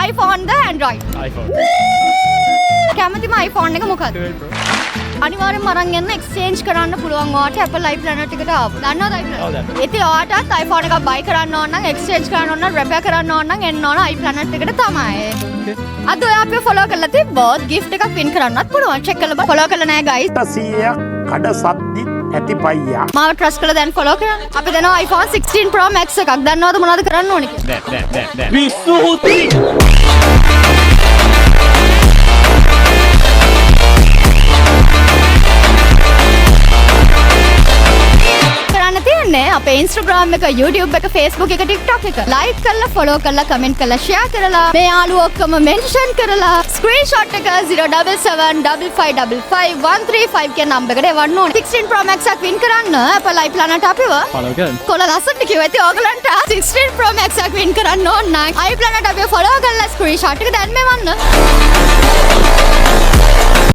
iPhone ද Android? iPhone. කැමතිම iPhone එක මොකක්ද? අනිවාර්යෙන්ම අරන් යන්න exchange කරන්න පුළුවන් ඔයාට Apple iPlanet එකට ආව. දන්නවද iPlanet? ඉතින් ඔයාටත් iPhone එකක් buy කරන්න ඕන නම් exchange කරන්න ඕන නම් repair කරන්න ඕන නම් එන්න ඕන iPlanet එකට තමයි. අද ඔයා අපිව follow කරලා තිබ්බොත් gift එකක් win කරන්නත් පුළුවන්. check කරලා follow කරලා නැහැ guys. 100ක් කඩ සද්දිත් ඇති පයියා. මාව trust කරලා දැන් follow කරන්න. අපි දෙනවා iPhone 16 Pro Max එකක්. දන්නවද මොනවද කරන්න ඕනේ කියලා? විසුහුති. කරන්න තියෙන්නේ අපේ Instagram එක, YouTube එක, Facebook එක, TikTok එක like කරලා, follow කරලා, comment කරලා, share කරලා, මේ යාළුවෝ ඔක්කොම mention කරලා screenshot එක 07755555135 කියන number එකට එවන්න ඕනේ. 16 Pro Max එකක් win කරන්න Apple iPlanet අපිව follow කරන්න. කොළ ලස්සට කිව්වා. ඉතින් ඕගලන්ට 16 Pro Max එකක් win කරන්න ඕන නම් iPlanet අපිව follow කරලා screenshot එක දැන් මෙවන්න.